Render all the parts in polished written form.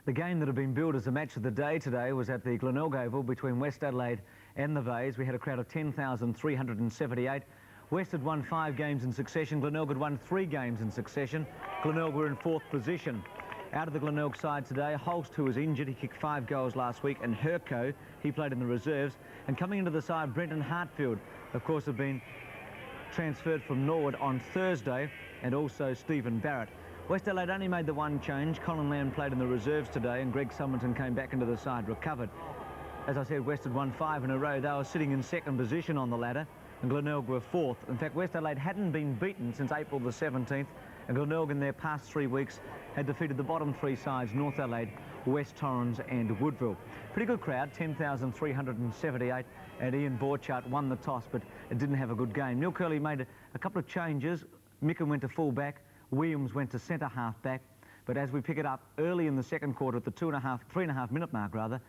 The game that had been billed as the match of the day today was at the Glenelg Oval between West Adelaide and the Bays. We had a crowd of 10,378. West had won 5 games in succession. Glenelg had won 3 games in succession. Glenelg were in 4th position. Out of the Glenelg side today, Holst, who was injured, he kicked 5 goals last week, and Herco, he played in the reserves. And coming into the side, Brenton Hartfield, of course, had been transferred from Norwood on Thursday, and also Stephen Barrett. West Adelaide only made the one change. Colin Lamb played in the reserves today, and Greg Summerton came back into the side, recovered. As I said, West had won 5 in a row. They were sitting in 2nd position on the ladder, and Glenelg were 4th. In fact, West Adelaide hadn't been beaten since April the 17th, and Glenelg in their past 3 weeks had defeated the bottom 3 sides, North Adelaide, West Torrens and Woodville. Pretty good crowd, 10,378, and Ian Borchardt won the toss, but it didn't have a good game. Neil Kerley made a couple of changes. Micken went to full back, Williams went to centre half back, but as we pick it up early in the second quarter at the 3.5 minute mark rather,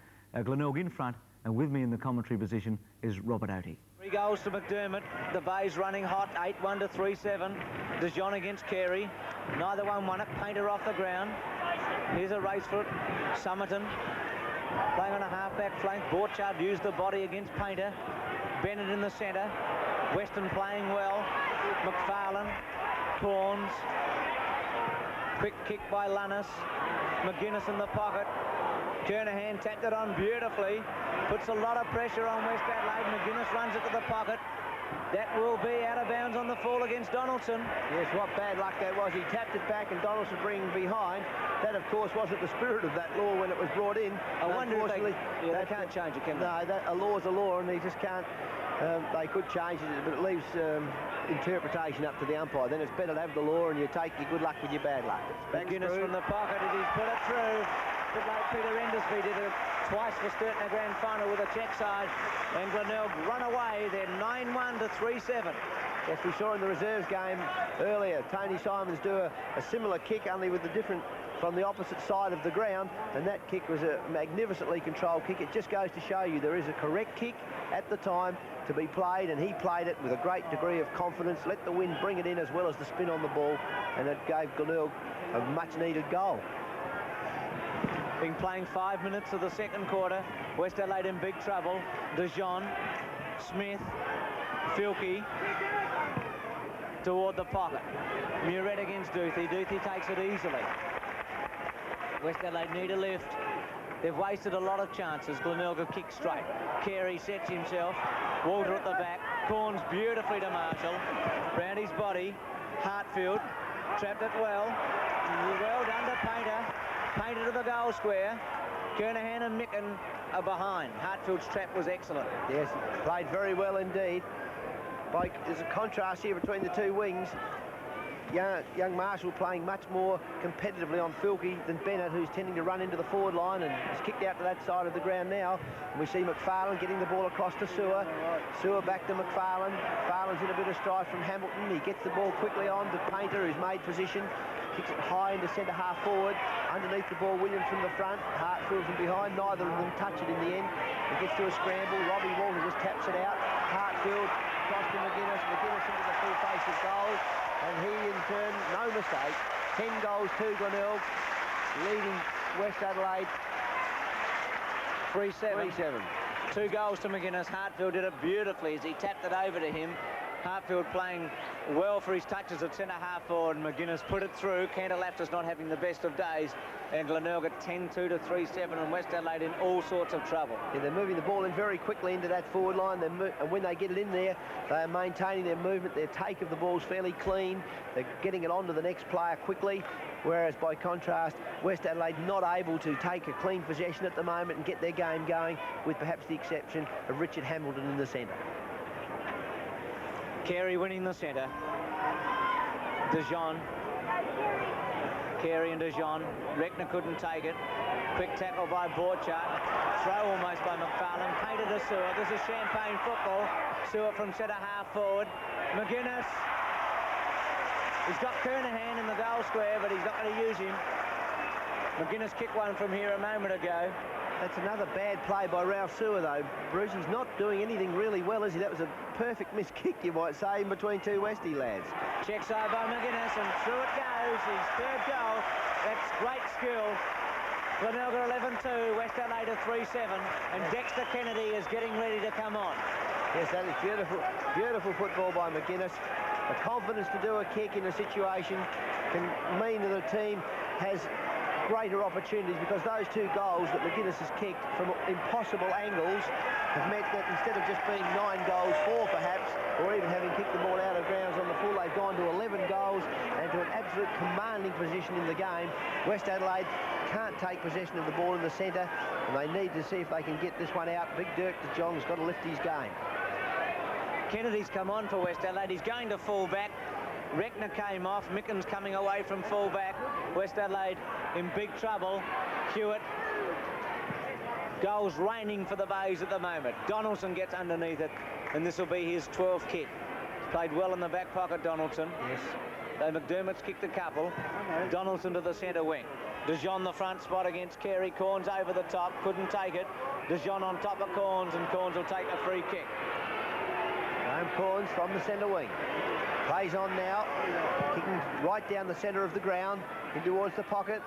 Glenelg in front, and with me in the commentary position is Robert Oatey. 3 goals to McDermott. The Bays running hot, 8-1 to 3-7. DeJohn against Carey. Neither one won it. Painter off the ground. Here's a race for it. Summerton playing on a half-back flank. Borchardt used the body against Painter. Bennett in the centre. Weston playing well. McFarlane. Corns. Quick kick by Lunnis. McGuinness in the pocket. Kernahan tapped it on beautifully. Puts a lot of pressure on West Adelaide. McGuinness runs it to the pocket. That will be out of bounds on the fall against Donaldson. Yes, what bad luck that was. He tapped it back and Donaldson bringing behind. That, of course, wasn't the spirit of that law when it was brought in. I wonder if they can't change it, can they? No, a law's a law, and they just can't. They could change it, but it leaves interpretation up to the umpire. Then it's better to have the law and you take your good luck with your bad luck. McGuinness from the pocket, and he's put it through. But like Peter Endersby did it twice for Sturton Grand Final with a check side, and Glenelg run away. They're 9-1 to 3-7. Yes, we saw in the reserves game earlier Tony Simons do a similar kick, only with the different from the opposite side of the ground, and that kick was a magnificently controlled kick. It just goes to show you there is a correct kick at the time to be played, and he played it with a great degree of confidence, let the wind bring it in as well as the spin on the ball, and it gave Glenelg a much-needed goal. Been playing 5 minutes of the second quarter. West Adelaide in big trouble. DeJohn, Smith, Filkey toward the pocket. Meuret against Duthie. Duthie takes it easily. West Adelaide need a lift. They've wasted a lot of chances. Glenelg have kicked straight. Carey sets himself. Walter at the back. Corns beautifully to Marshall. Round his body. Hartfield trapped it well. Well done to Painter. Painter to the goal square. Kernahan and Micken are behind. Hartfield's trap was excellent. Yes, played very well indeed. There's a contrast here between the two wings. Young Marshall playing much more competitively on Filkey than Bennett, who's tending to run into the forward line and is kicked out to that side of the ground now. And we see McFarlane getting the ball across to Sewer. Sewer back to McFarlane. McFarlane's in a bit of strife from Hamilton. He gets the ball quickly on to Painter, who's made position. Kicks it high into centre half forward. Underneath the ball, Williams from the front. Hartfield from behind. Neither of them touch it in the end. It gets to a scramble. Robbie Walter just taps it out. Hartfield across to McGuinness. McGuinness into the full face of goal. And he, in turn, no mistake, 10 goals to Glenelg, leading West Adelaide 3-7. 2 goals to McGuinness. Hartfield did it beautifully as he tapped it over to him. Hartfield playing well for his touches at centre half forward. McGuinness put it through. Cantalafta's not having the best of days. And Glenelg at 10-2 to 3-7, and West Adelaide in all sorts of trouble. Yeah, they're moving the ball in very quickly into that forward line. And when they get it in there, they are maintaining their movement. Their take of the ball's fairly clean. They're getting it on to the next player quickly. Whereas, by contrast, West Adelaide not able to take a clean possession at the moment and get their game going, with perhaps the exception of Richard Hamilton in the centre. Carey winning the centre. DeJohn. Carey and DeJohn. Reckner couldn't take it. Quick tackle by Borchardt. Throw almost by McFarlane. Painted to Sewer. This is champagne football. Sewer from centre half forward. McGuinness. He's got Kernahan in the goal square, but he's not going to use him. McGuinness kicked one from here a moment ago. That's another bad play by Ralph Sewer, though. Bruce, he's not doing anything really well, is he? That was a perfect missed kick, you might say, in between two Westie lads. Check side by McGuinness, and through it goes. His third goal. That's great skill Glenelg 11-2, West Adelaide 3-7, and Dexter Kennedy is getting ready to come on. Yes, that is beautiful, beautiful football by McGuinness. The confidence to do a kick in a situation can mean that the team has greater opportunities, because those 2 goals that McGuinness has kicked from impossible angles have meant that instead of just being 9 goals, 4 perhaps, or even having kicked the ball out of grounds on the full, they've gone to 11 goals and to an absolute commanding position in the game. West Adelaide can't take possession of the ball in the centre, and they need to see if they can get this one out. Big Dirk de Jong's got to lift his game. Kennedy's come on for West Adelaide. He's going to full back. Reckner came off. Mickens coming away from full back. West Adelaide in big trouble. Hewitt. Goals raining for the Bays at the moment. Donaldson gets underneath it, and this will be his 12th kick. Played well in the back pocket, Donaldson. Yes. Though McDermott's kicked a couple. Donaldson to the centre wing. De Jong the front spot against Carey. Corns over the top. Couldn't take it. De Jong on top of Corns, and Corns will take a free kick. Graham Corns from the centre wing. Plays on now, kicking right down the centre of the ground, in towards the pocket.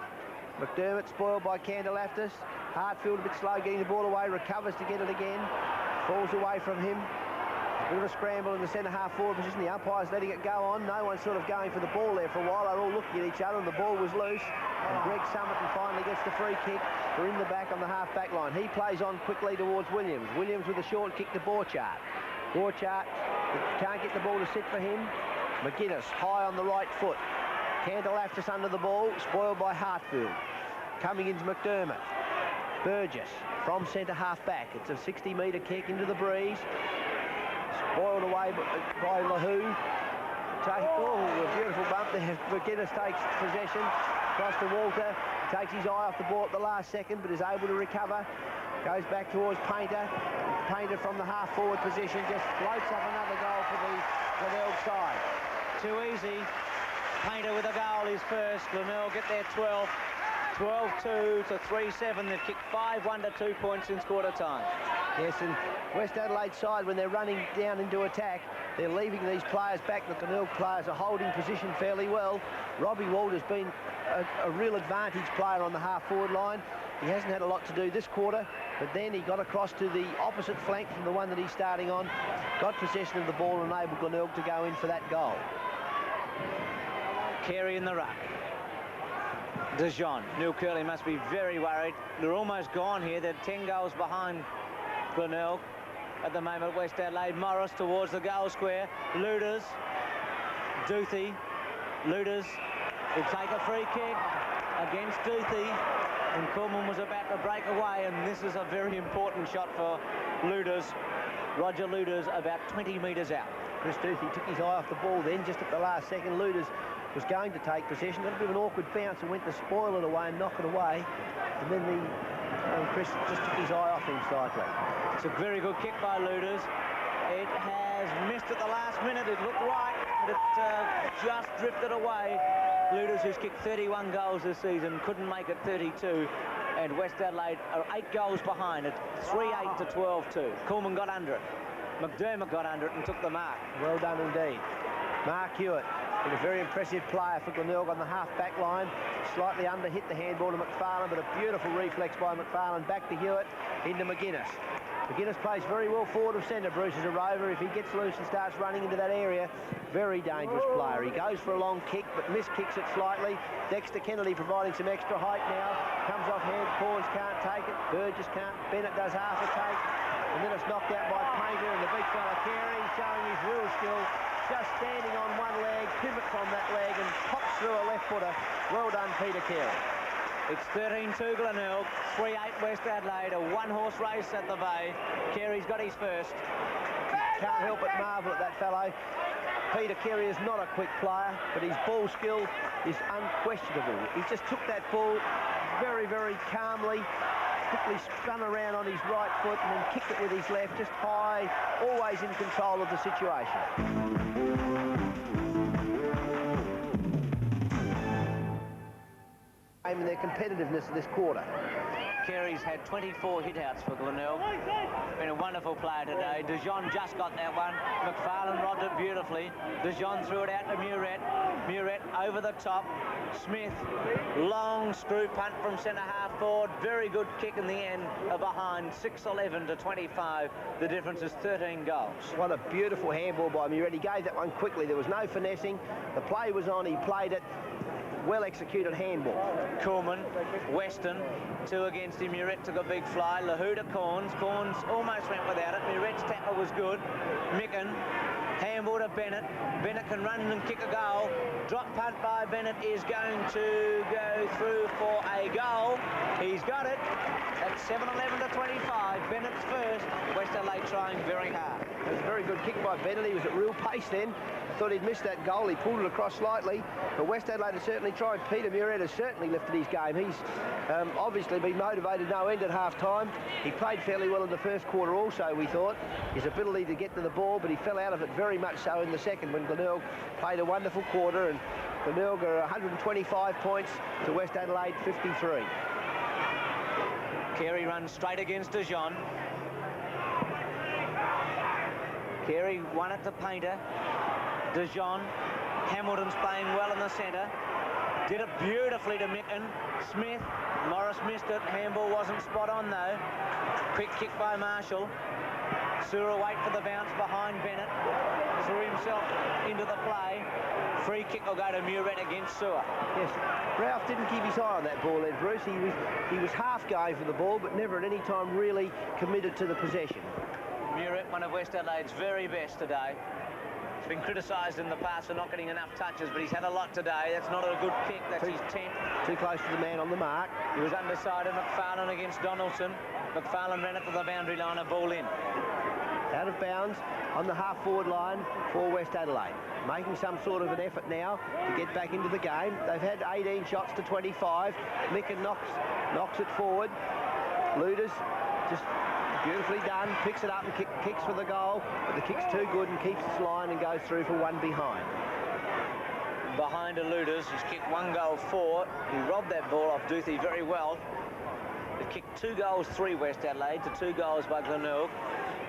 McDermott spoiled by Candelaftis. Hartfield a bit slow getting the ball away, recovers to get it again. Falls away from him. A bit of a scramble in the centre half forward position. The umpire's letting it go on. No one's sort of going for the ball there for a while. They're all looking at each other, and the ball was loose. And Greg Summerton finally gets the free kick. We're in the back on the half-back line. He plays on quickly towards Williams. Williams with a short kick to Borchardt. Borchardt can't get the ball to sit for him. McGuinness high on the right foot. Candelaftis under the ball, spoiled by Hartfield. Coming into McDermott. Burgess from centre half-back. It's a 60-metre kick into the breeze. Spoiled away by Lahoo. A beautiful bump there. McGuinness takes possession. Across to Walter. Takes his eye off the ball at the last second, but is able to recover. Goes back towards Painter. Painter from the half-forward position just floats up another goal for the Glenelg side. Too easy. Painter with a goal is first. Glenelg get their 12th. 12-2 to 3-7. They've kicked 5-1 to 2 points since quarter time. Yes, and West Adelaide side, when they're running down into attack, they're leaving these players back. The Glenelg players are holding position fairly well. Robbie Walter's been a real advantage player on the half-forward line. He hasn't had a lot to do this quarter, but then he got across to the opposite flank from the one that he's starting on, got possession of the ball and enabled Glenelg to go in for that goal. Carey in the ruck. De Jong. Neil Kerley must be very worried. They're almost gone here. They're 10 goals behind Glenelg at the moment. West Adelaide. Morris towards the goal square. Luders. Duthie. Luders will take a free kick against Duthie. And Coleman was about to break away, and this is a very important shot for Luders. Roger Luders about 20 metres out. Chris Duthie took his eye off the ball then, just at the last second. Luders was going to take possession. Got a bit of an awkward bounce and went to spoil it away and knock it away. And then Chris just took his eye off him slightly. It's a very good kick by Luders. It has missed at the last minute. It looked right, but it just drifted away. Luders, who's kicked 31 goals this season, couldn't make it 32. And West Adelaide are 8 goals behind it, 3-8 to 12-2. Coleman got under it. McDermott got under it and took the mark. Well done indeed. Mark Hewitt, a very impressive player for Glenelg on the half-back line. Slightly under-hit the handball to McFarlane, but a beautiful reflex by McFarlane. Back to Hewitt, into McGuinness. McGuinness plays very well forward of centre. Bruce is a rover. If he gets loose and starts running into that area, very dangerous player. He goes for a long kick, but miskicks it slightly. Dexter Kennedy providing some extra height now. Comes off hand, Corns can't take it. Burgess can't. Bennett does half a take. And then it's knocked out by Painter, and the big fella Carey showing his real skill. Just standing on one leg, pivots on that leg, and pops through a left footer. Well done, Peter Carey. It's 13-2 Glenelg, 3-8 West Adelaide, a one-horse race at the Bay. Carey's got his first. Can't help but marvel at that fellow. Peter Carey is not a quick player, but his ball skill is unquestionable. He just took that ball very, very calmly, quickly spun around on his right foot and then kicked it with his left, just high, always in control of the situation. And their competitiveness this quarter. Kerry's had 24 hit-outs for Glenelg. Been a wonderful player today. DeJean just got that one. McFarlane robbed it beautifully. DeJean threw it out to Meuret. Meuret over the top. Smith, long screw punt from centre-half forward. Very good kick in the end behind. 6-11 to 25. The difference is 13 goals. What a beautiful handball by Meuret. He gave that one quickly. There was no finessing. The play was on. He played it. Well-executed handball. Coleman, Weston, 2 against him. Meuret took a big fly. Lahuda Corns. Corns almost went without it. Meuret's tackle was good. Micken, handball to Bennett. Bennett can run and kick a goal. Drop punt by Bennett is going to go through for a goal. He's got it. At 7-11 to 25. Bennett's first. West Adelaide trying very hard. It was a very good kick by Bennett. He was at real pace then. Thought he'd missed that goal. He pulled it across slightly. But West Adelaide has certainly tried. Peter Meuret has certainly lifted his game. He's obviously been motivated no end at half-time. He played fairly well in the first quarter also, we thought. His ability to get to the ball, but he fell out of it very much so in the second when Glenelg played a wonderful quarter. And Glenelg are 125 points to West Adelaide 53. Kerry runs straight against DeJean. Kerry won it to Painter. DeJean. Hamilton's playing well in the centre. Did it beautifully to Micken. Smith. Morris missed it. Handball wasn't spot on though. Quick kick by Marshall. Sura wait for the bounce behind Bennett. Threw himself into the play. Free kick will go to Meuret against Sura. Yes, Ralph didn't keep his eye on that ball then, Bruce. He was half going for the ball, but never at any time really committed to the possession. Meuret, one of West Adelaide's very best today. He's been criticised in the past for not getting enough touches, but he's had a lot today. That's not a good kick. That's his 10th. Too close to the man on the mark. He was underside of McFarlane against Donaldson. McFarlane ran it to the boundary line, a ball in. Out of bounds on the half-forward line for West Adelaide. Making some sort of an effort now to get back into the game. They've had 18 shots to 25. Micken knocks it forward. Luders just beautifully done. Picks it up and kicks for the goal. But the kick's too good and keeps its line and goes through for one behind. Behind Luders, he's kicked 1 goal 4. He robbed that ball off Duthie very well. They've kicked 2 goals 3 West Adelaide to 2 goals by Glenelg.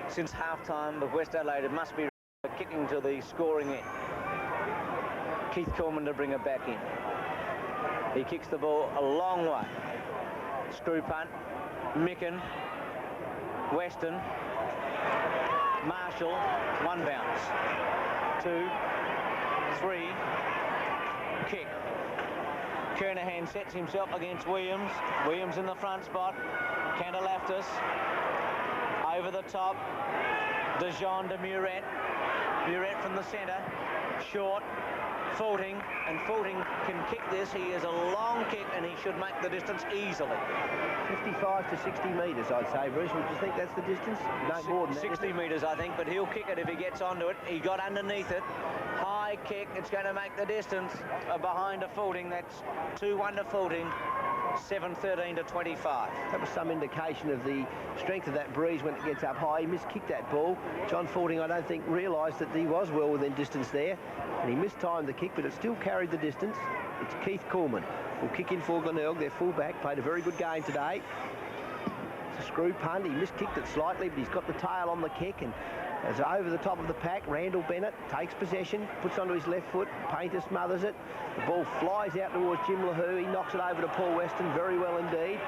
Since half-time of West Adelaide, it must be kicking to the scoring end. Keith Coleman to bring it back in. He kicks the ball a long way. Screw punt. Micken. Weston. Marshall. 1 bounce. 2. 3. Kick. Kernahan sets himself against Williams. Williams in the front spot. Cantalaftis. Over the top. DeJean to Meuret. Meuret from the centre. Short. Faulting. And Faulting can kick this. He is a long kick and he should make the distance easily. 55 to 60 metres, I'd say, Bruce. Would you think that's the distance? No more than that. 60 metres, I think, but he'll kick it if he gets onto it. He got underneath it. High kick. It's going to make the distance behind a Faulting. That's 2-1 to Faulting. 7-13 to 25. That was some indication of the strength of that breeze when it gets up high. He miskicked that ball. John Faulting, I don't think, realised that he was well within distance there. And he mistimed the kick, but it still carried the distance. It's Keith Coleman will kick in for Glenelg. Their fullback played a very good game today. It's a screw punt. He miskicked it slightly, but he's got the tail on the kick. And as over the top of the pack, Randall Bennett takes possession, puts onto his left foot. Painter smothers it. The ball flies out towards Jim Lahoo. He knocks it over to Paul Weston very well indeed.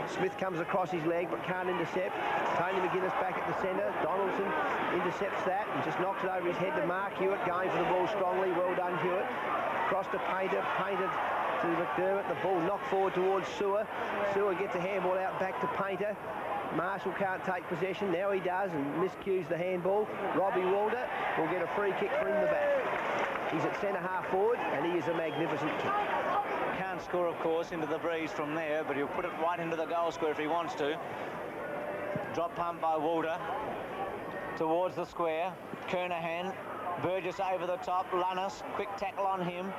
Smith comes across his leg but can't intercept. Tony McGuinness back at the centre. Donaldson intercepts that and just knocks it over his head to Mark Hewitt, going for the ball strongly. Well done, Hewitt. Cross to Painter. Painter to McDermott. The ball knocked forward towards Sewer. Sewer gets a handball out back to Painter. Marshall can't take possession. Now he does and miscues the handball. Robbie Walder will get a free kick from the back. He's at centre half forward and he is a magnificent kick. Can't score, of course, into the breeze from there, but he'll put it right into the goal square if he wants to. Drop pump by Walder towards the square. Kernahan. Burgess over the top. Lunnis. Quick tackle on him.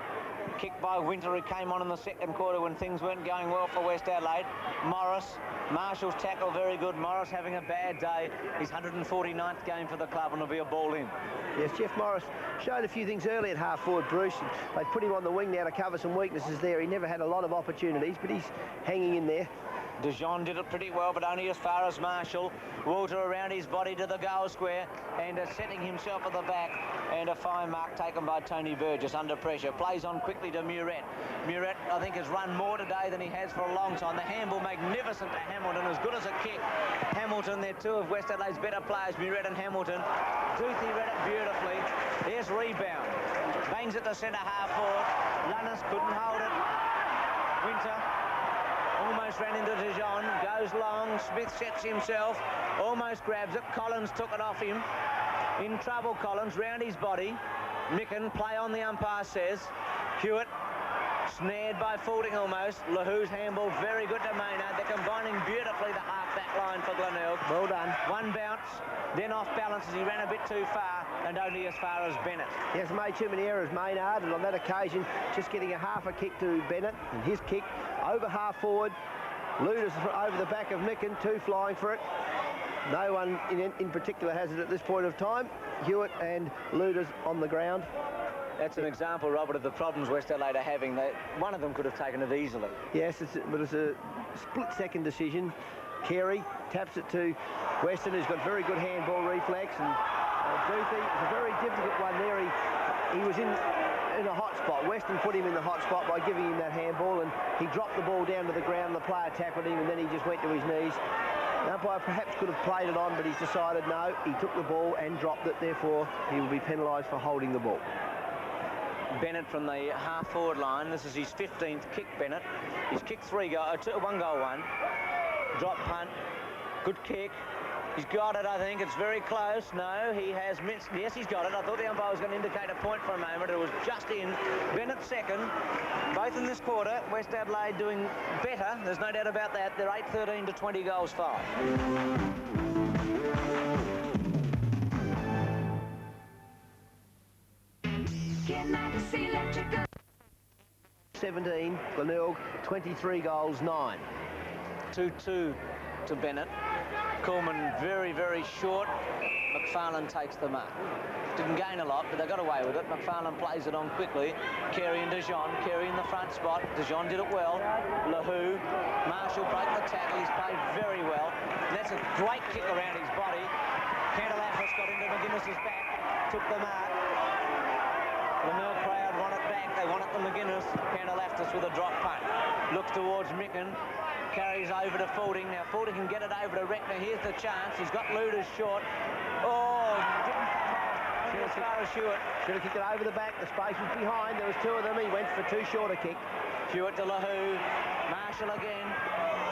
Kick by Winter, who came on in the second quarter when things weren't going well for West Adelaide. Morris. Marshall's tackle very good. Morris having a bad day. His 149th game for the club and will be a ball in. Yes, Jeff Morris showed a few things early at half forward, Bruce. They put him on the wing now to cover some weaknesses there. He never had a lot of opportunities, but he's hanging in there. Dijon did it pretty well, but only as far as Marshall. Walter around his body to the goal square and setting himself at the back. And a fine mark taken by Tony Burgess under pressure. Plays on quickly to Meuret. Meuret, I think, has run more today than he has for a long time. The handball magnificent to Hamilton, as good as a kick. Hamilton, they're two of West Adelaide's better players, Meuret and Hamilton. Duthie read it beautifully. There's rebound. Bangs it to centre half forward. Lunnis couldn't hold it. Winter almost ran into Dijon. Goes long. Smith sets himself. Almost grabs it. Collins took it off him. In trouble, Collins, round his body. Micken, play on, the umpire says. Hewitt, snared by Fielding almost. LaHoo's handball, very good to Maynard. They're combining beautifully the half-back line for Glenelg. Well done. One bounce, then off balance as he ran a bit too far, and only as far as Bennett. He has made too many errors, Maynard, and on that occasion, just getting a half a kick to Bennett, and his kick over half forward. Luders over the back of Micken, two flying for it. No one in particular has it at this point of time. Hewitt and Luders on the ground. That's an example, Robert, of the problems West Adelaide are having. One of them could have taken it easily. Yes, but it's a split-second decision. Carey taps it to Weston, who's got very good handball reflex, and Duthie, it's a very difficult one there. He was in a hot spot. Weston put him in the hot spot by giving him that handball, and he dropped the ball down to the ground. The player tackled him, and then he just went to his knees. The umpire perhaps could have played it on, but he's decided no, he took the ball and dropped it, therefore he will be penalised for holding the ball. Bennett from the half-forward line. This is his 15th kick, Bennett. He's kicked one goal, one. Drop punt. Good kick. He's got it, I think. It's very close. No, he has missed. Yes, he's got it. I thought the umpire was going to indicate a point for a moment. It was just in. Bennett second. Both in this quarter. West Adelaide doing better. There's no doubt about that. They're 8-13 to 20 goals 5. 17, Glenelg, 23 goals, 9. 2-2 to Bennett. Coleman very, very short. McFarlane takes the mark. Didn't gain a lot, but they got away with it. McFarlane plays it on quickly. Carey and Dijon. Carey in the front spot. Dijon did it well. LaHoo. Marshall broke the tackle. He's played very well. And that's a great kick around his body. Candelafis got into McGuinness's back. Took the mark. The Mill crowd want it back. They want it to McGuinness. Candelafis with a drop punt. Looks towards Micken. Carries over to Fielding. Now Fielding can get it over to Reckner. Here's the chance. He's got Luders short. Oh, didn't come on. As far as Hewitt. Should have kicked it over the back. The space was behind. There was two of them. He went for too short a kick. Hewitt to LaHoo. Marshall again.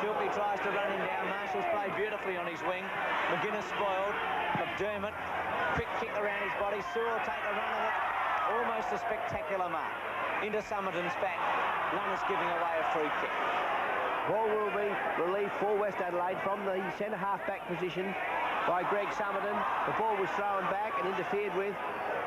Filkey tries to run him down. Marshall's played beautifully on his wing. McGuinness spoiled. McDermott. Quick kick around his body. Sewell take a run of it. Almost a spectacular mark. Into Somerton's back. Lunnis giving away a free kick. Ball will be relieved for West Adelaide from the centre half-back position by Greg Somerton. The ball was thrown back and interfered with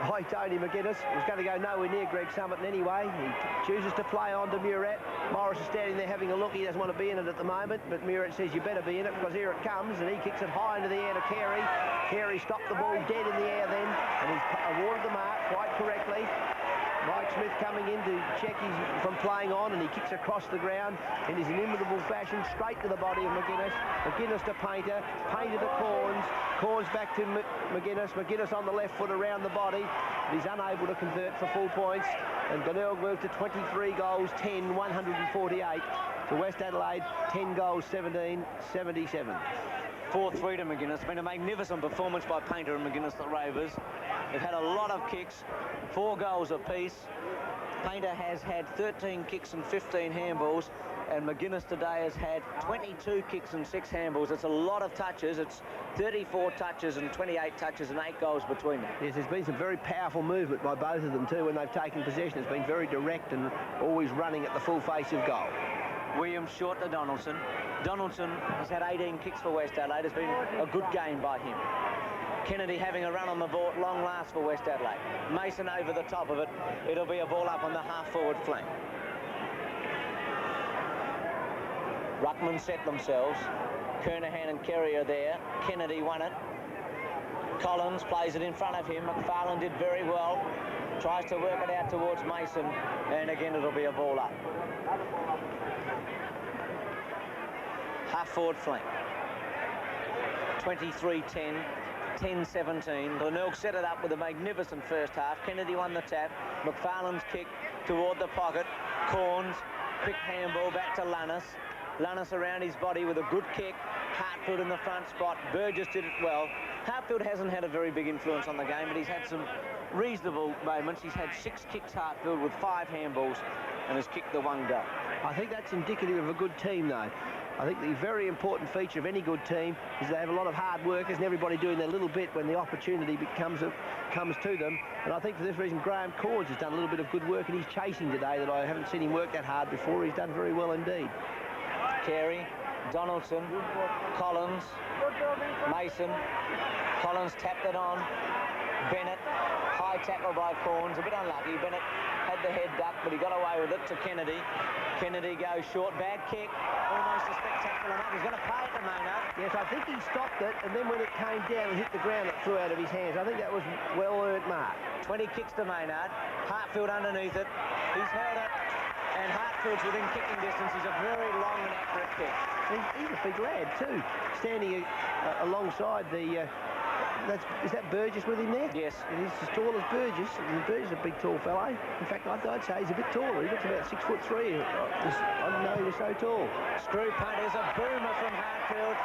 by Tony McGuinness. It was going to go nowhere near Greg Somerton anyway. He chooses to play on to Meuret. Morris is standing there having a look. He doesn't want to be in it at the moment, but Meuret says you better be in it because here it comes, and he kicks it high into the air to Carey. Carey stopped the ball dead in the air then, and he's awarded the mark quite correctly. Mike Smith coming in to check his from playing on, and he kicks across the ground in his inimitable fashion straight to the body of McGuinness. McGuinness to Painter. Painter to Corns. Corns back to McGuinness. McGuinness on the left foot around the body. But he's unable to convert for full points. And Glenelg moved to 23 goals, 10, 148. To West Adelaide, 10 goals, 17, 77. 4-3 to McGuinness. It's been a magnificent performance by Painter and McGuinness, the Rovers. They've had a lot of kicks, 4 goals apiece. Painter has had 13 kicks and 15 handballs, and McGuinness today has had 22 kicks and 6 handballs. It's a lot of touches. It's 34 touches and 28 touches and 8 goals between them. Yes, there's been some very powerful movement by both of them too when they've taken possession. It's been very direct and always running at the full face of goal. Williams short to Donaldson. Donaldson has had 18 kicks for West Adelaide. It's been a good game by him. Kennedy having a run on the ball at long last for West Adelaide. Mason over the top of it. It'll be a ball up on the half-forward flank. Ruckman set themselves. Kernahan and Kerry are there. Kennedy won it. Collins plays it in front of him. McFarlane did very well. Tries to work it out towards Mason. And again, it'll be a ball up. half-forward flank. 23-10, 10-17. Glenelg set it up with a magnificent first half. Kennedy won the tap. McFarlane's kick toward the pocket. Corns, quick handball back to Lannis. Lannis around his body with a good kick. Hartfield in the front spot. Burgess did it well. Hartfield hasn't had a very big influence on the game, but he's had some reasonable moments. He's had 6 kicks, Hartfield, with 5 handballs, and has kicked the 1 goal. I think that's indicative of a good team, though. I think the very important feature of any good team is they have a lot of hard workers and everybody doing their little bit when the opportunity comes to them. And I think for this reason, Graham Corns has done a little bit of good work, and he's chasing today that I haven't seen him work that hard before. He's done very well indeed. Carey, Donaldson, Collins, Mason. Collins tapped it on. Bennett, high tackle by Corns, a bit unlucky. Bennett had the head duck, but he got away with it to Kennedy. Kennedy goes short, bad kick, almost a spectacular mark. He's going to pay it to Maynard. Yes, I think he stopped it, and then when it came down and hit the ground, it flew out of his hands. I think that was well-earned mark. 20 kicks to Maynard. Hartfield underneath it. He's held it, and Hartfield's within kicking distance. He's a very long and accurate kick. He's a big lad, too, standing alongside the... is that Burgess with him there? Yes. And he's as tall as Burgess, and Burgess is a big, tall fellow. In fact, I'd say he's a bit taller. He looks about 6'3". I didn't know he was so tall. Screw punt is a boomer from Hartfield.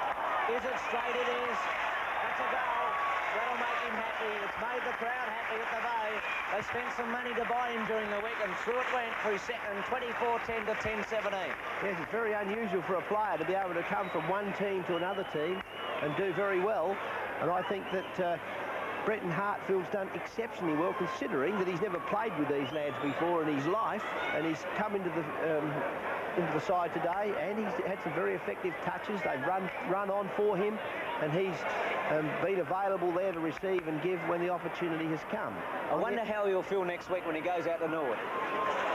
Is it straight? It is. That's a goal. That'll make him happy. It's made the crowd happy at the Bay. They spent some money to buy him during the week, and through it went through second, 24-10 to 10-17. Yes, it's very unusual for a player to be able to come from one team to another team and do very well. And I think that Brenton Hartfield's done exceptionally well, considering that he's never played with these lads before in his life, and he's come into the side today, and he's had some very effective touches. They've run on for him, and he's been available there to receive and give when the opportunity has come. I wonder how he'll feel next week when he goes out to Norwood.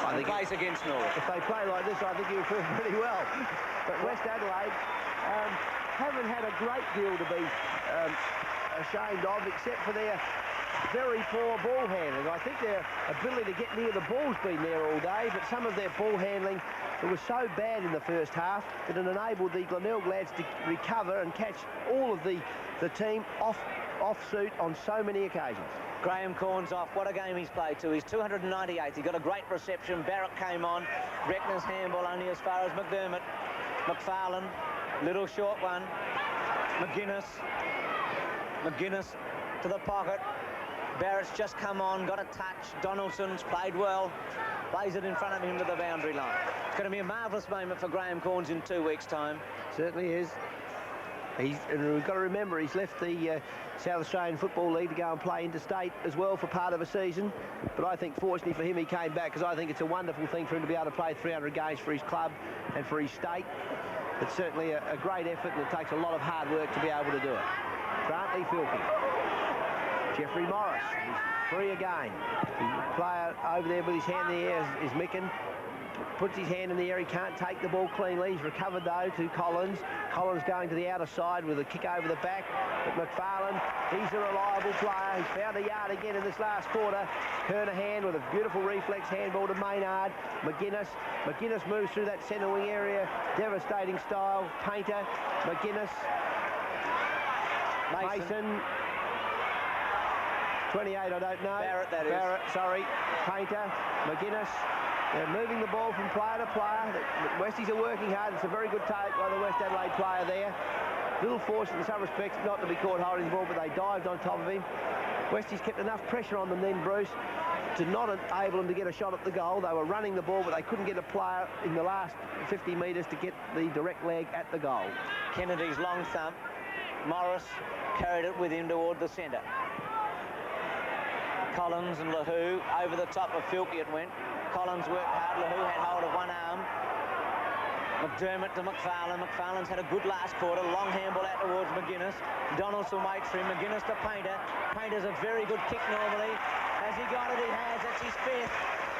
I think plays against Norwood. If they play like this, I think he'll feel pretty well. But West Adelaide haven't had a great deal to be ashamed of, except for their very poor ball handling. I think their ability to get near the ball's been there all day, but some of their ball handling, it was so bad in the first half that it enabled the Glenelg lads to recover and catch all of the team off suit on so many occasions. Graham Corns off. What a game he's played too. He's 298. He got a great reception. Barrett came on. Breckner's handball only as far as McDermott. McFarlane, little short one. McGuinness to the pocket. Barrett's just come on, got a touch. Donaldson's played well. Plays it in front of him to the boundary line. It's going to be a marvellous moment for Graham Corns in 2 weeks' time. Certainly is. And we've got to remember, he's left the South Australian Football League to go and play interstate as well for part of a season. But I think, fortunately for him, he came back, because I think it's a wonderful thing for him to be able to play 300 games for his club and for his state. It's certainly a great effort, and it takes a lot of hard work to be able to do it. Grantley Filkey. Jeffrey Morris. He's free again. The player over there with his hand in the air is Micken. Puts his hand in the air. He can't take the ball cleanly. He's recovered, though, to Collins. Collins going to the outer side with a kick over the back. But McFarlane, he's a reliable player. He's found a yard again in this last quarter. Kernahan with a beautiful reflex handball to Maynard. McGuinness moves through that centre wing area. Devastating style. Painter. McGuinness. Mason. 28, I don't know. Barrett, that is. Barrett, sorry. Painter. McGuinness. They're moving the ball from player to player. The Westies are working hard. It's a very good take by the West Adelaide player there. Little fortunate in some respects not to be caught holding the ball, but they dived on top of him. Westies kept enough pressure on them then, Bruce, to not enable them to get a shot at the goal. They were running the ball, but they couldn't get a player in the last 50 metres to get the direct leg at the goal. Kennedy's long thump. Morris carried it with him toward the centre. Collins and LaHoo over the top of Filkey it went. Collins worked hard. LaHoo had hold of one arm. McDermott to McFarlane. McFarlane's had a good last quarter. Long handball out towards McGuinness. Donaldson waits for him. McGuinness to Painter. Painter's a very good kick normally. Has he got it? He has. That's his 5th.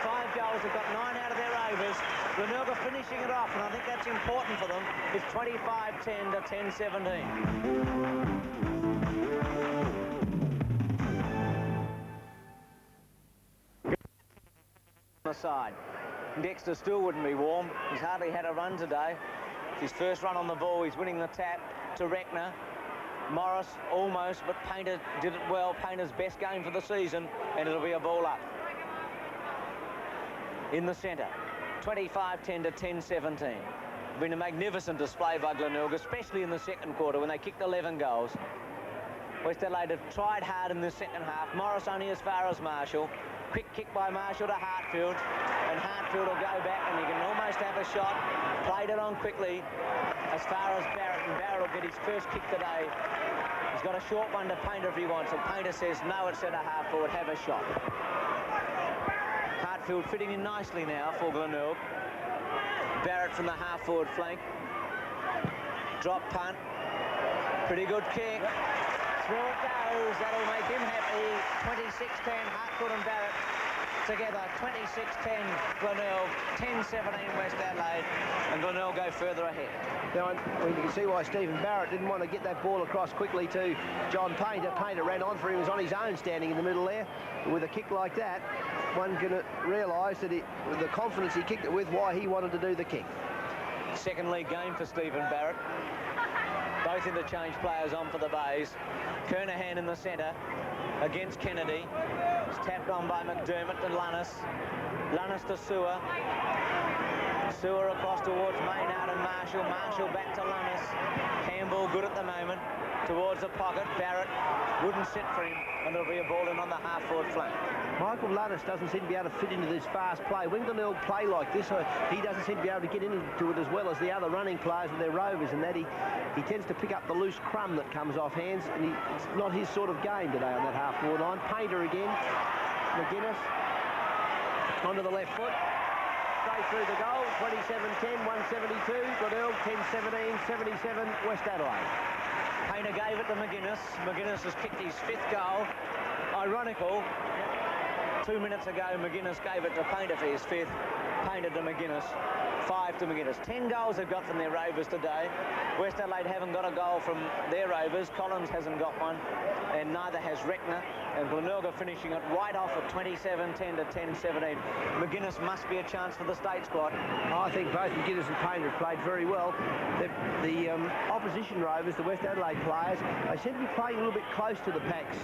5 goals. They've got 9 out of their overs. Glenelg are finishing it off, and I think that's important for them. It's 25-10 to 10-17. On the side. Dexter still wouldn't be warm. He's hardly had a run today. His first run on the ball, he's winning the tap to Reckner. Morris almost, but Painter did it well. Painter's best game for the season, and it'll be a ball up. In the centre, 25-10 to 10-17. Been a magnificent display by Glenelg, especially in the second quarter when they kicked 11 goals. West Adelaide have tried hard in the second half. Morris only as far as Marshall. Quick kick by Marshall to Hartfield, and Hartfield will go back and he can almost have a shot. Played it on quickly as far as Barrett, and Barrett will get his first kick today. He's got a short one to Painter if he wants, and Painter says no at centre half forward, have a shot. Hartfield fitting in nicely now for Glenelg. Barrett from the half forward flank. Drop punt. Pretty good kick. Through it goes. That'll make him happy. 26-10, Hartfield and Barrett together. 26-10, Glenelg. 10-17, West Adelaide. And Glenelg go further ahead. Now, you can see why Stephen Barrett didn't want to get that ball across quickly to John Painter. Painter ran on for him. He was on his own standing in the middle there. With a kick like that, one can realise that with the confidence he kicked it with, why he wanted to do the kick. Second league game for Stephen Barrett. Both interchange players on for the Bays. Kernahan in the centre against Kennedy. It's tapped on by McDermott to Lunnis. Lunnis to Sewer. Sewer across towards Maynard and Marshall. Marshall back to Lunnis. Campbell good at the moment. Towards the pocket. Barrett wouldn't sit for him, and it'll be a ball in on the half-forward flank. Michael Lunnis doesn't seem to be able to fit into this fast play. When Glenelg play like this, he doesn't seem to be able to get into it as well as the other running players with their rovers, and that he tends to pick up the loose crumb that comes off hands, and it's not his sort of game today on that half-forward line. Painter again. McGuinness onto the left foot. Straight through the goal. 27-10, 172. Glenelg 10-17, 77, West Adelaide. Painter gave it to McGuinness. McGuinness has kicked his 5th goal. Ironical, 2 minutes ago McGuinness gave it to Painter for his 5th. Painter to McGuinness, 5 to McGuinness. 10 goals they've got from their rovers today. West Adelaide haven't got a goal from their rovers. Collins hasn't got one, and neither has Reckner. And Glenelg are finishing it right off at 27-10 to 10-17. McGuinness must be a chance for the state squad. I think both McGuinness and Painter have played very well. The opposition rovers, the West Adelaide players, they seem to be playing a little bit close to the packs.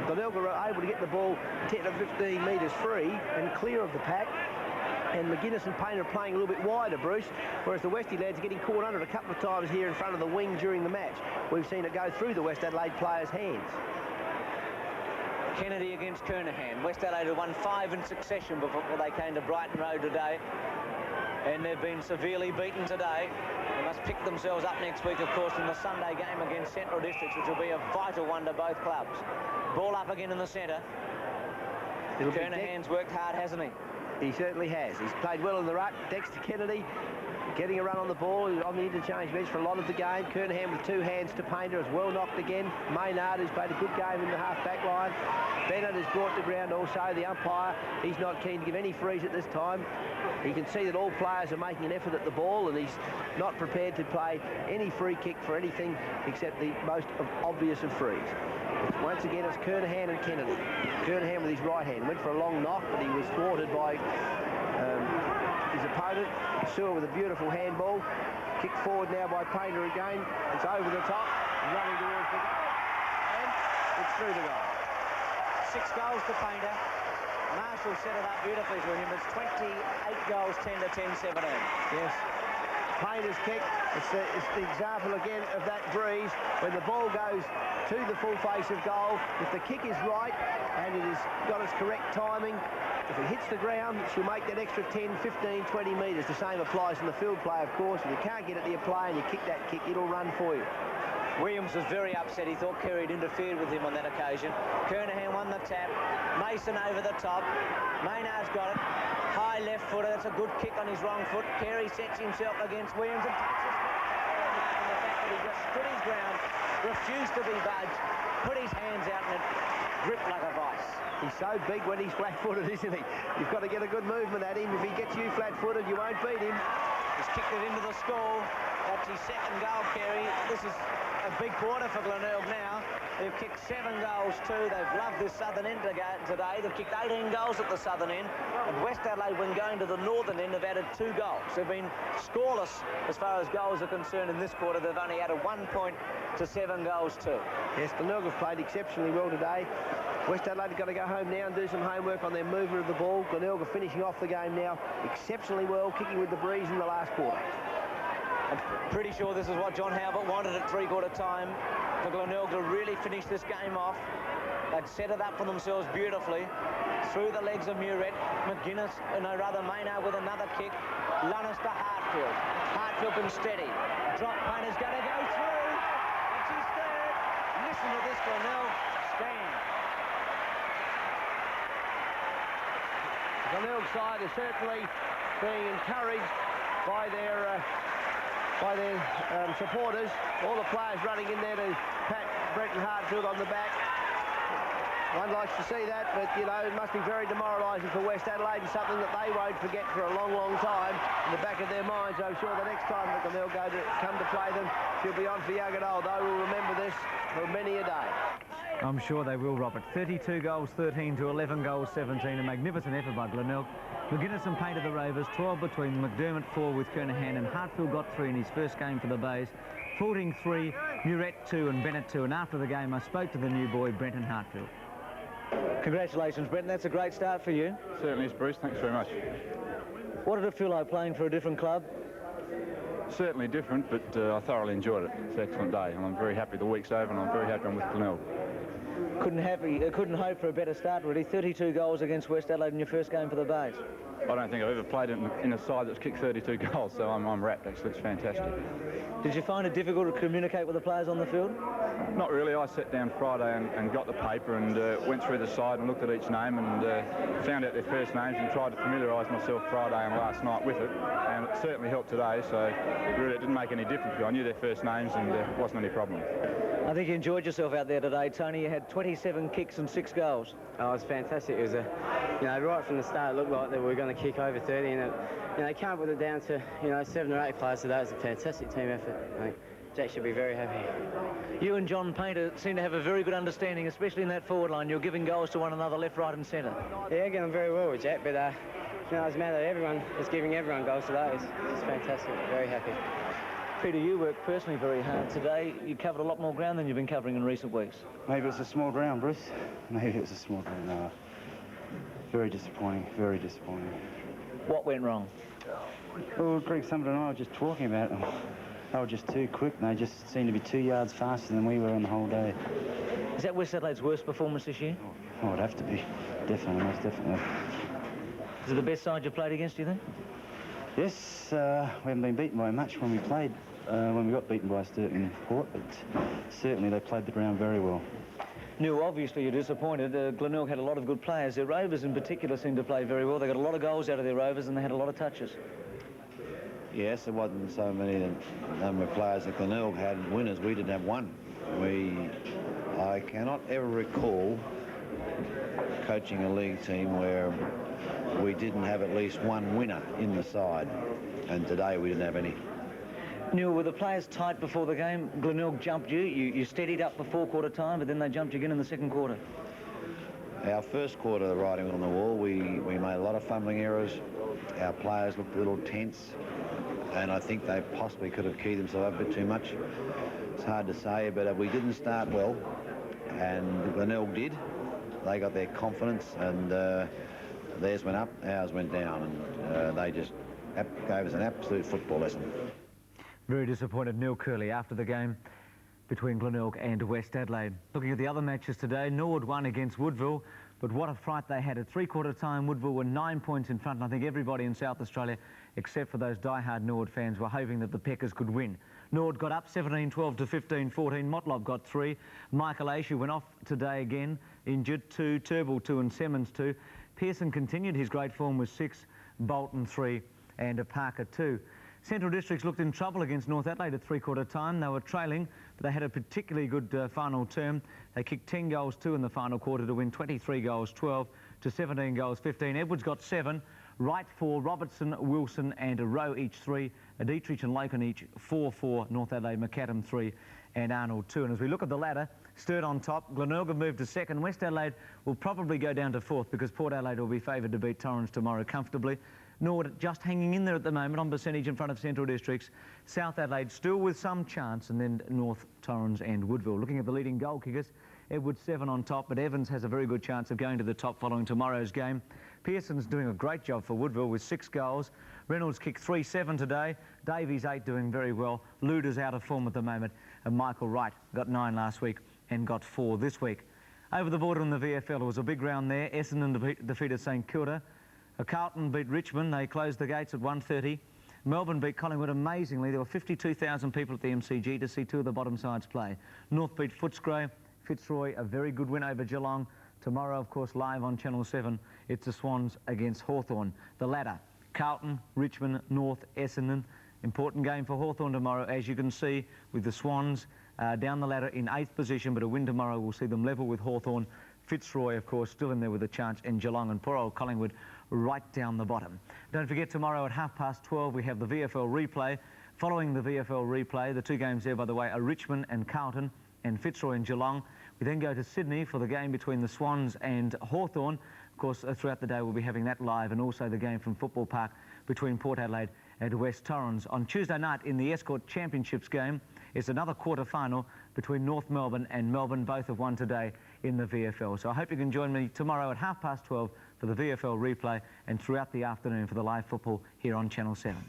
Glenelg are able to get the ball 10 or 15 metres free and clear of the pack. And McGuinness and Painter are playing a little bit wider, Bruce, whereas the Westie lads are getting caught under it a couple of times here in front of the wing during the match. We've seen it go through the West Adelaide players' hands. Kennedy against Kernahan. West Adelaide have won 5 in succession before they came to Brighton Road today, and they've been severely beaten today. They must pick themselves up next week, of course, in the Sunday game against Central Districts, which will be a vital one to both clubs. Ball up again in the centre. Kernahan's worked hard, hasn't he? He certainly has. He's played well in the ruck. Dexter Kennedy getting a run on the ball. He's on the interchange bench for a lot of the game. Kernahan with 2 hands to Painter is well knocked again. Maynard, who's played a good game in the half-back line. Bennett is brought to ground also. The umpire, he's not keen to give any frees at this time. He can see that all players are making an effort at the ball, and he's not prepared to play any free kick for anything except the most obvious of frees. Once again, it's Kernahan and Kennedy. Kernahan with his right hand went for a long knock, but he was thwarted by his opponent. Sewer with a beautiful handball. Kicked forward now by Painter again. It's over the top, running towards the goal, and it's through the goal. 6 goals to Painter. Marshall set it up beautifully for him. It's 28 goals, 10 to 10-17. Yes. Painter's kick, it's the example again of that breeze when the ball goes to the full face of goal. If the kick is right and it has got its correct timing, if it hits the ground, she'll make that extra 10, 15, 20 metres. The same applies in the field play, of course. If you can't get it to your play and you kick that kick, it'll run for you. Williams was very upset. He thought Kerry had interfered with him on that occasion. Kernahan won the tap. Mason over the top. Maynard's got it. High left footer. That's a good kick on his wrong foot. Kerry sets himself against Williams and takes his foot. And the fact that he just stood his ground, refused to be budged, put his hands out and it gripped like a vice. He's so big when he's flat-footed, isn't he? You've got to get a good movement at him. If he gets you flat-footed, you won't beat him. He's kicked it into the score. That's his second goal, Kerry. This is a big quarter for Glenelg now. They've kicked 7 goals too. They've loved this southern end today. They've kicked 18 goals at the southern end. And West Adelaide, when going to the northern end, have added 2 goals. They've been scoreless as far as goals are concerned in this quarter. They've only added 1 point to 7 goals too. Yes, Glenelg have played exceptionally well today. West Adelaide have got to go home now and do some homework on their movement of the ball. Glenelg are finishing off the game now exceptionally well, kicking with the breeze in the last quarter. I'm pretty sure this is what John Halbert wanted at 3/4 time, for Glenelg to really finish this game off. They'd set it up for themselves beautifully. Through the legs of Meuret, McGuinness, no, rather Maynard with another kick. Lunnis to Hartfield. Hartfield can steady. Drop Painter's going to go through. It's his third. Listen to this Glenelg stand. The Glenelg side is certainly being encouraged by their supporters. All the players running in there to pat Brenton Hartfield on the back. One likes to see that, but, you know, it must be very demoralising for West Adelaide and something that they won't forget for a long, long time. In the back of their minds, I'm sure the next time that they'll come to play them, she'll be on for young and old. They will remember this for many a day. I'm sure they will, Robert. 32 goals, 13 to 11 goals, 17. A magnificent effort by Glenelg. McGuinness and Painter the Rovers, 12 between McDermott 4 with Kernahan, and Hartfield got 3 in his first game for the Bays. Fording 3, Meuret 2 and Bennett 2. And after the game, I spoke to the new boy, Brenton Hartfield. Congratulations, Brenton. That's a great start for you. Certainly is, Bruce. Thanks very much. What did it feel like playing for a different club? Certainly different, but I thoroughly enjoyed it. It's an excellent day, and I'm very happy the week's over, and I'm very happy I'm with Glenelg. Couldn't hope for a better start, really. 32 goals against West Adelaide in your first game for the Bays. I don't think I've ever played in a side that's kicked 32 goals, so I'm wrapped, actually. It's fantastic. Did you find it difficult to communicate with the players on the field? Not really. I sat down Friday and got the paper and went through the side and looked at each name and found out their first names and tried to familiarise myself Friday and last night with it. And it certainly helped today, so really it didn't make any difference. I knew their first names and there wasn't any problem. I think you enjoyed yourself out there today, Tony. You had 27 kicks and 6 goals. Oh, it was fantastic. It was right from the start, it looked like that we were going to kick over 30, and they can't put it down to 7 or 8 players today. It was a fantastic team effort. I think Jack should be very happy. You and John Painter seem to have a very good understanding, especially in that forward line. You're giving goals to one another, left, right, and centre. Yeah, getting very well with Jack, but it doesn't matter. Everyone is giving everyone goals today. It's fantastic. Very happy. Peter, you worked personally very hard today. You covered a lot more ground than you've been covering in recent weeks. Maybe it's a small ground, Bruce. Maybe it's a small ground. No. Very disappointing, very disappointing. What went wrong? Well, Greg Summit and I were just talking about them. They were just too quick, and they just seemed to be 2 yards faster than we were on the whole day. Is that West Adelaide's worst performance this year? Oh, it'd have to be. Definitely, most definitely. Is it the best side you played against, do you think? Yes, we haven't been beaten by much when we played, when we got beaten by Sturton Port, but certainly they played the ground very well. Neil, obviously you're disappointed. Glenelg had a lot of good players. Their Rovers in particular seemed to play very well. They got a lot of goals out of their Rovers and they had a lot of touches. Yes, there wasn't so many number of players that Glenelg had winners. We didn't have one. I cannot ever recall coaching a league team where we didn't have at least one winner in the side, and today we didn't have any. Neil, were the players tight before the game? Glenelg jumped you. You steadied up before quarter time, but then they jumped you again in the second quarter. Our first quarter, the writing was on the wall. We made a lot of fumbling errors. Our players looked a little tense, and I think they possibly could have keyed themselves up a bit too much. It's hard to say, but we didn't start well, and Glenelg did. They got their confidence, and theirs went up, ours went down, and they just gave us an absolute football lesson. Very disappointed Neil Kerley after the game between Glenelg and West Adelaide. Looking at the other matches today, Norwood won against Woodville, but what a fright they had. At three-quarter time, Woodville were 9 points in front, and I think everybody in South Australia, except for those die-hard Norwood fans, were hoping that the Peckers could win. Norwood got up 17-12 to 15-14. Motlop got 3. Michael Ashe went off today again, injured 2, Turnbull 2 and Simmons 2. Pearson continued his great form with 6, Bolton 3 and a Parker 2. Central Districts looked in trouble against North Adelaide at three-quarter time. They were trailing, but they had a particularly good final term. They kicked 10 goals 2 in the final quarter to win 23 goals 12 to 17 goals 15. Edwards got 7. Wright 4, Robertson, Wilson and a Rowe each 3, Dietrich and Loken each 4-4, North Adelaide, McAdam 3 and Arnold 2. And as we look at the ladder, Sturt on top, Glenelg have moved to second, West Adelaide will probably go down to fourth because Port Adelaide will be favoured to beat Torrens tomorrow comfortably. Norwood just hanging in there at the moment on percentage in front of Central Districts. South Adelaide still with some chance, and then North, Torrens and Woodville. Looking at the leading goal kickers, Edwards 7 on top, but Evans has a very good chance of going to the top following tomorrow's game. Pearson's doing a great job for Woodville with 6 goals. Reynolds kicked 3-7 today. Davies 8 doing very well. Luder's out of form at the moment. And Michael Wright got 9 last week and got 4 this week. Over the border in the VFL, it was a big round there. Essendon defeated St Kilda. Carlton beat Richmond. They closed the gates at 1:30. Melbourne beat Collingwood amazingly. There were 52,000 people at the MCG to see 2 of the bottom sides play. North beat Footscray. Fitzroy, a very good win over Geelong. Tomorrow, of course, live on Channel 7, it's the Swans against Hawthorn. The ladder, Carlton, Richmond, North, Essendon. Important game for Hawthorn tomorrow, as you can see, with the Swans down the ladder in 8th position, but a win tomorrow will see them level with Hawthorn. Fitzroy, of course, still in there with a chance, and Geelong and poor old Collingwood right down the bottom. Don't forget, tomorrow at 12:30, we have the VFL replay. Following the VFL replay, the 2 games there, by the way, are Richmond and Carlton, and Fitzroy and Geelong. We then go to Sydney for the game between the Swans and Hawthorn. Of course, throughout the day we'll be having that live, and also the game from Football Park between Port Adelaide and West Torrens. On Tuesday night in the Escort Championships game, it's another quarter-final between North Melbourne and Melbourne. Both have won today in the VFL. So I hope you can join me tomorrow at 12:30 for the VFL replay and throughout the afternoon for the live football here on Channel 7.